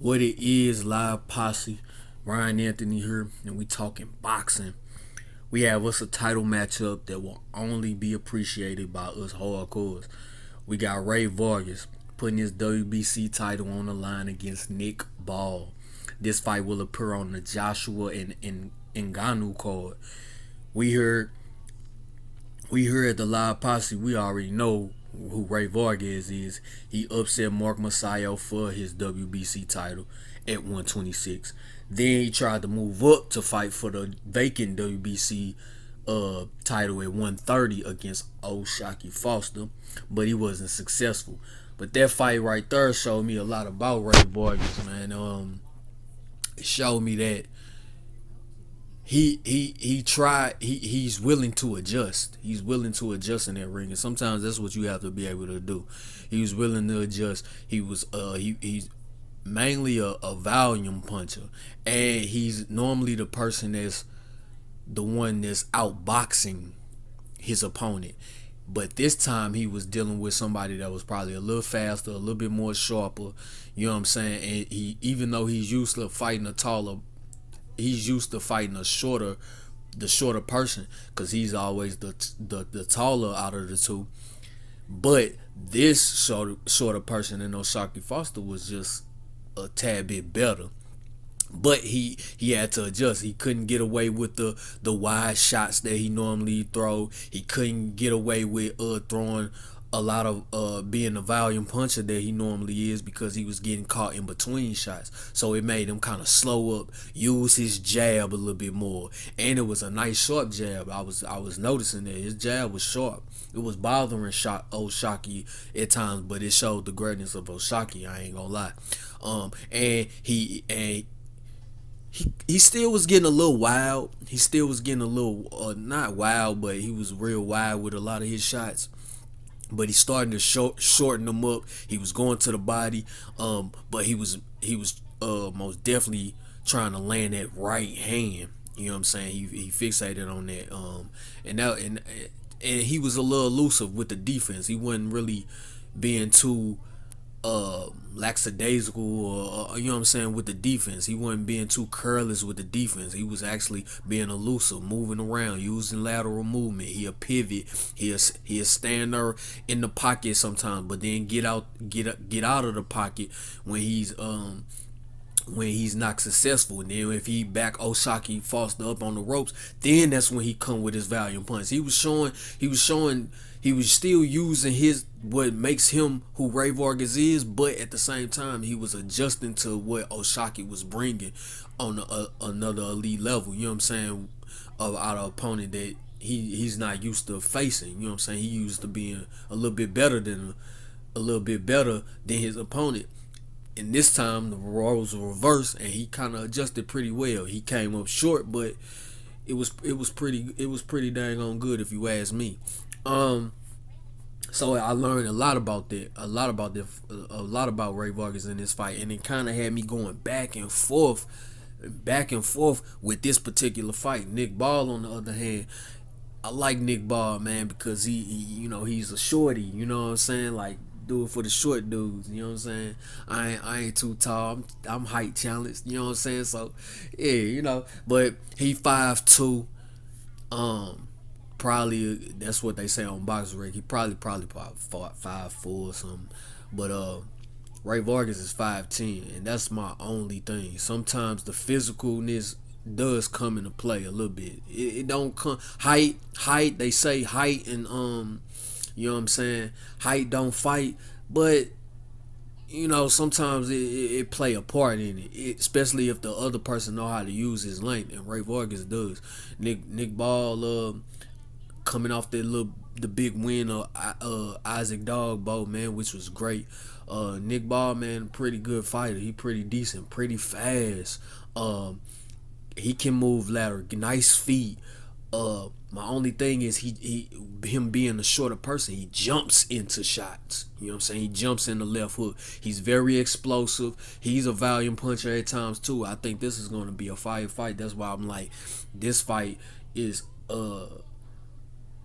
What it is, live posse. Ryan Anthony here, and we talking boxing. We have us a title matchup that will only be appreciated by us hardcores. We got Rey Vargas putting his WBC title on the line against Nick Ball. This fight will appear on the Joshua and Ngannou card. We heard we here at the live posse. We already know who Rey Vargas is. He upset Mark Masayo for his WBC title at 126. Then he tried to move up to fight for the vacant WBC title at 130 against O'Shaquie Foster, but he wasn't successful. But that fight right there showed me a lot about Rey Vargas, man. It showed me that he tried he's willing to adjust. He's willing to adjust in that ring, and sometimes that's what you have to be able to do. He was willing to adjust. He's mainly a volume puncher, and he's normally the person that's the one that's outboxing his opponent. But this time he was dealing with somebody that was probably a little faster, a little bit more sharper. You know what I'm saying? And he, even though he's used to fighting a taller, he's used to fighting the shorter person, because he's always the taller out of the two. But this shorter person in O'Shaquie Foster was just a tad bit better. But he had to adjust. He couldn't get away with the wide shots that he normally throw. He couldn't get away with throwing a lot of being the volume puncher that he normally is, because he was getting caught in between shots. So it made him kind of slow up, use his jab a little bit more, and it was a nice sharp jab. I was noticing that his jab was sharp. It was bothering O'Shaquie at times, but it showed the greatness of O'Shaquie. I ain't gonna lie. And he still was getting a little wild. He still was getting a little not wild, but he was real wild with a lot of his shots. But he started to shorten them up. He was going to the body, but he was most definitely trying to land that right hand. You know what I'm saying? He fixated on that, and he was a little elusive with the defense. He wasn't really being too lackadaisical, or you know what I'm saying, with the defense. He wasn't being too careless with the defense. He was actually being elusive, moving around, using lateral movement. He'll pivot. He'll stand there in the pocket sometimes, but then get out of the pocket when he's not successful. And then if he back O'Shaquie Foster up on the ropes, then that's when he come with his volume punch. He was still using his, what makes him who Rey Vargas is, but at the same time he was adjusting to what O'Shaquie was bringing on another elite level. You know what I'm saying? Of our opponent that he's not used to facing. You know what I'm saying? He used to being a little bit better than his opponent. And this time the roles were reversed, and he kind of adjusted pretty well. He came up short, but it was pretty dang on good, if you ask me. So I learned a lot about a lot about Rey Vargas in this fight, and it kind of had me going back and forth with this particular fight. Nick Ball, on the other hand, I like Nick Ball, man, because he's a shorty. You know what I'm saying? Like, do it for the short dudes. You know what I'm saying? I ain't too tall. I'm height challenged. You know what I'm saying? So yeah, But he 5'2". Probably that's what they say on BoxRec. He probably 5'4" or something. But Rey Vargas is 5'10", and that's my only thing. Sometimes the physicalness does come into play a little bit. It don't come height. They say height and you know what I'm saying. Height don't fight, but sometimes it play a part in it, especially if the other person know how to use his length, and Rey Vargas does. Nick Ball, coming off the big win of Isaac Dogbo, man, which was great. Nick Ball, man, pretty good fighter. He pretty decent, pretty fast. He can move lateral, nice feet. My only thing is him being a shorter person, he jumps into shots. You know what I'm saying? He jumps in the left hook. He's very explosive. He's a volume puncher at times too. I think this is going to be a fire fight. That's why I'm like, this fight is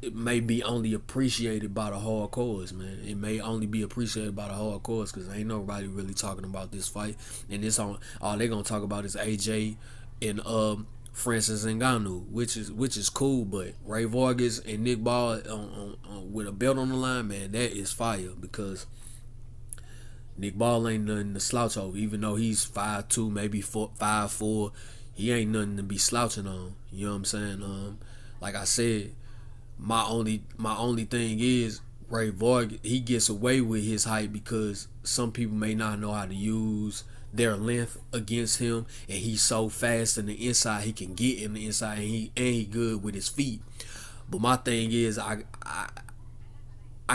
it may be only appreciated by the hardcores, man. It may only be appreciated by the hardcores because ain't nobody really talking about this fight. And this on all they gonna talk about is AJ and Francis Ngannou, which is cool. But Rey Vargas and Nick Ball with a belt on the line, man, that is fire because Nick Ball ain't nothing to slouch over. Even though he's 5'2", maybe 5'4", he ain't nothing to be slouching on. You know what I'm saying? Like I said, my only thing is Rey Vargas. He gets away with his height because some people may not know how to use their length against him, and he's so fast in the inside. He can get in the inside, and he good with his feet. But my thing is, I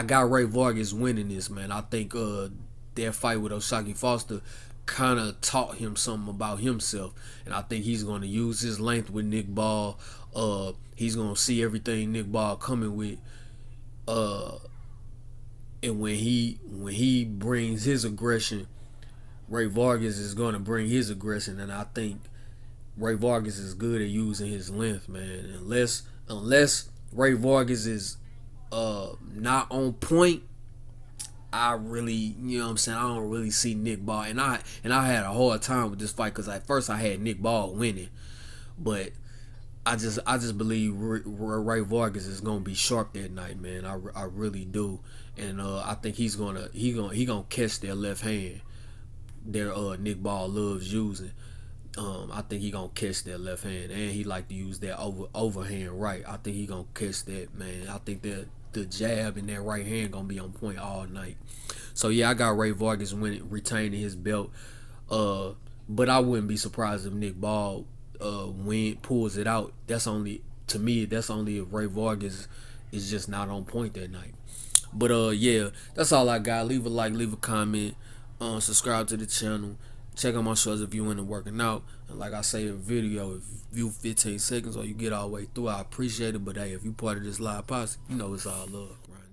got Rey Vargas winning this, man. I think that fight with O'Shaquie Foster kind of taught him something about himself, and I think he's going to use his length with Nick Ball. He's going to see everything Nick Ball coming with, and when he brings his aggression, Rey Vargas is going to bring his aggression, and I think Rey Vargas is good at using his length, man. Unless Rey Vargas is not on point, I really, you know what I'm saying, I don't really see Nick Ball, and I had a hard time with this fight because at first I had Nick Ball winning, but I just believe Rey Vargas is gonna be sharp that night, man. I really do, and I think he gonna catch that left hand that Nick Ball loves using. I think he gonna catch that left hand, and he like to use that overhand right. I think he gonna catch that, man. I think that the jab and that right hand gonna be on point all night. So yeah, I got Rey Vargas retaining his belt. But I wouldn't be surprised if Nick Ball pulls it out. That's only if Rey Vargas is just not on point that night. But yeah, that's all I got. Leave a like, leave a comment, subscribe to the channel. Check out my shows if you into working out. And like I say in video, if you 15 seconds or you get all the way through, I appreciate it. But hey, if you part of this live posse, you know it's all love, right?